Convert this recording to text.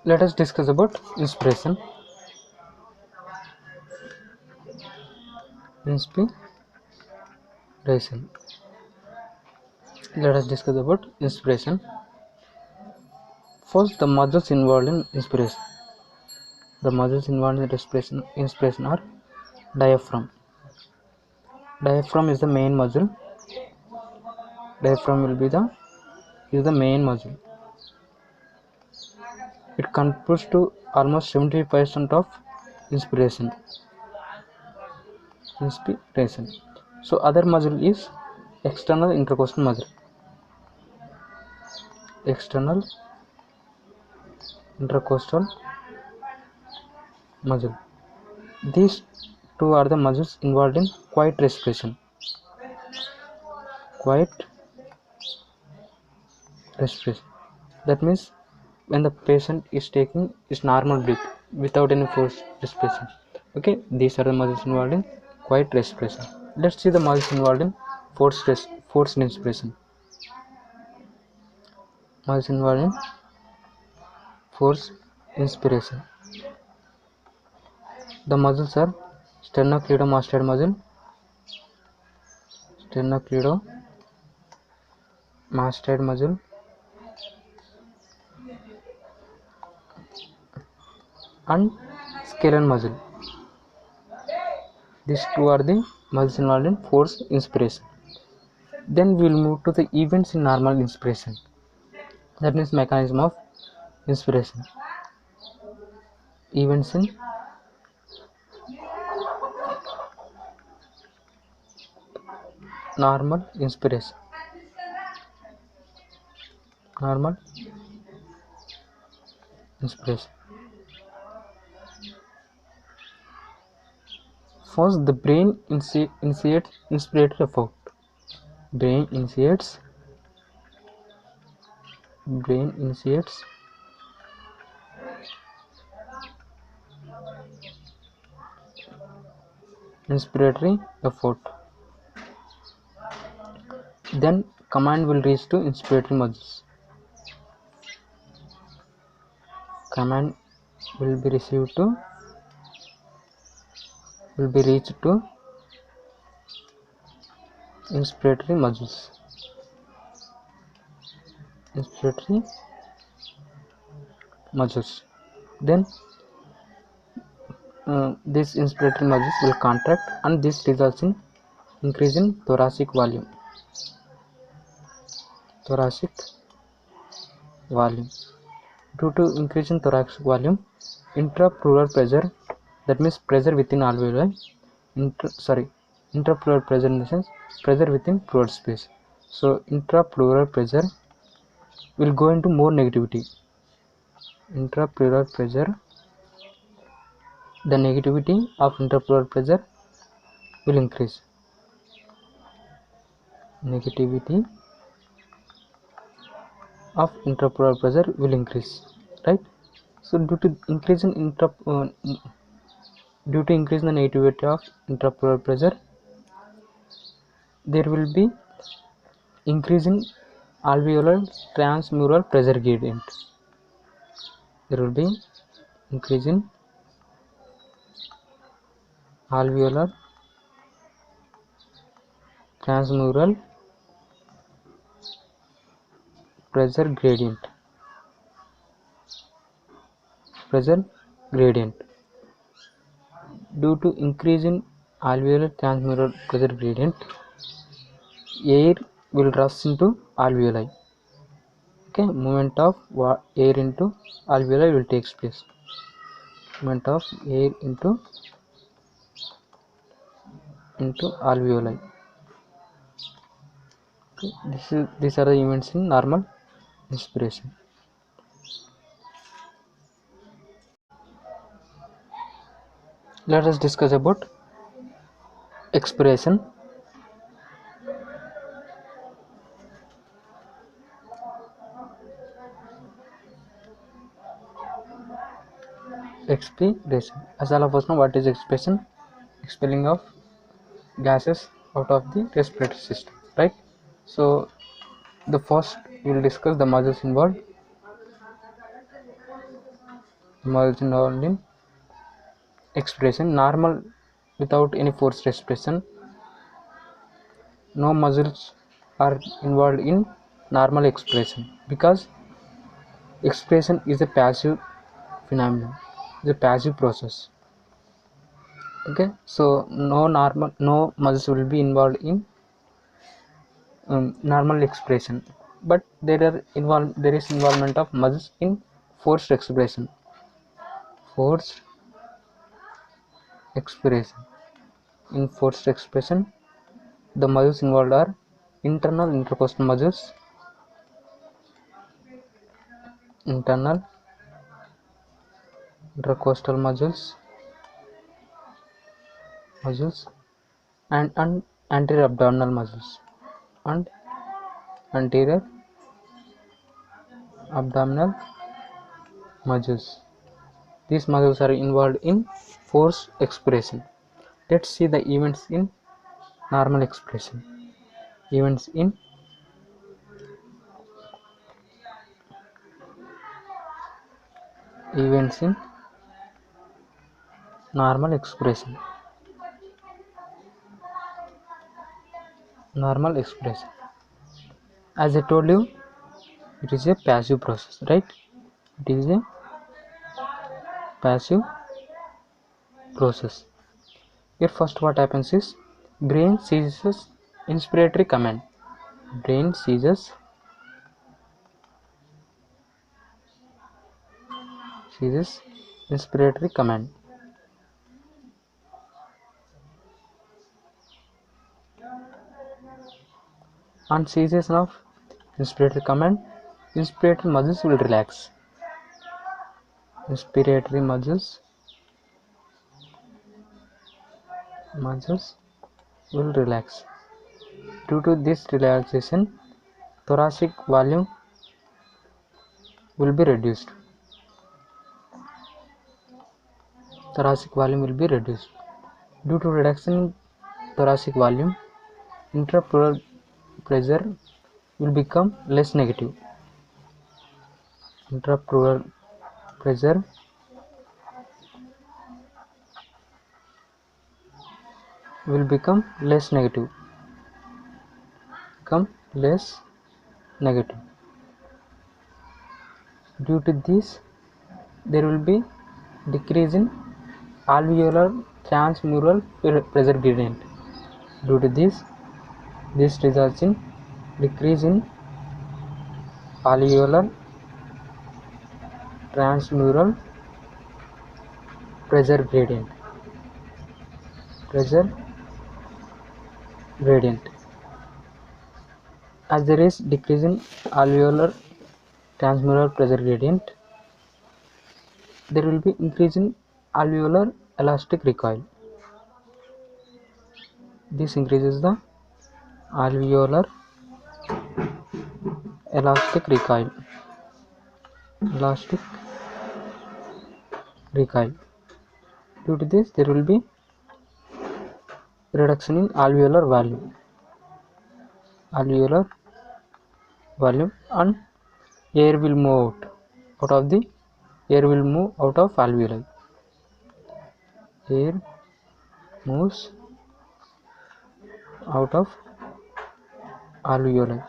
Let us discuss about inspiration. Inspiration. Let us discuss about inspiration. First, the muscles involved in inspiration. The muscles involved in inspiration are diaphragm. Diaphragm is the main muscle. Diaphragm will be the main muscle. It contributes to almost 70% of inspiration. So other muscle is external intercostal muscle. External intercostal muscle. These two are the muscles involved in quiet respiration. Quiet respiration. That means when the patient is taking his normal breath without any forced respiration. Okay, these are the muscles involved in quiet respiration. Let's see the muscles involved in forced inspiration. Muscles involved in forced inspiration. The muscles are sternocleidomastoid muscle, sternocleidomastoid muscle, and scalene muscle. These two are the muscles involved in forced inspiration. Then we will move to the events in normal inspiration. That means mechanism of inspiration. Events in normal inspiration. Normal inspiration. First, the brain initiates inspiratory effort. Brain initiates inspiratory effort. Then command will reach to inspiratory muscles. Command will be reached to inspiratory muscles. Then these inspiratory muscles will contract, and this results in increase in thoracic volume. Due to increase in thoracic volume, intrapleural pressure, that means pressure within alveoli, intrapleural pressure in the sense pressure within pleural space. So intrapleural pressure will go into more negativity. Intrapleural pressure, the negativity of intrapleural pressure will increase. Negativity of intrapleural pressure will increase, right? So due to increase in the negativity of intrapleural pressure, there will be increase in alveolar transmural pressure gradient. There will be increase in alveolar transmural pressure gradient. Due to increase in alveolar transmural pressure gradient, air will rush into alveoli. Okay, movement of air into alveoli will take place. Movement of air into alveoli. Okay, these are the events in normal inspiration. Let us discuss about expiration. Expiration. As all of us know, what is expiration? Expelling of gases out of the respiratory system, right? So the first we will discuss the muscles involved. muscles involved in expression. Normal without any forced expression. No muscles are involved in normal expression because expression is a passive phenomenon, is a passive process. Okay, so no muscles will be involved in normal expression, but there is involvement of muscles in forced expression. Forced expression. In forced expression, the muscles involved are internal intercostal muscles, internal intercostal muscles, and anterior abdominal muscles, and anterior abdominal muscles. These muscles are involved in forced expression. Let's see the events in normal expression. Events in normal expression. Normal expression. As I told you, it is a passive process, right? It is a passive process. Here first what happens is brain seizes inspiratory command. Brain seizes inspiratory command. On cessation of inspiratory command, inspiratory muscles will relax. Inspiratory muscles will relax. Due to this relaxation, thoracic volume will be reduced. Thoracic volume will be reduced. Due to reduction in thoracic volume, intrapleural pressure will become less negative. Intrapleural pressure will become less negative. Due to this, there will be decrease in alveolar transmural pressure gradient. Due to this results in decrease in alveolar transmural pressure gradient. As there is decrease in alveolar transmural pressure gradient, there will be increase in alveolar elastic recoil. This increases the alveolar elastic recoil. Due to this, there will be reduction in alveolar volume, and air will move out of alveoli. Air moves out of alveoli.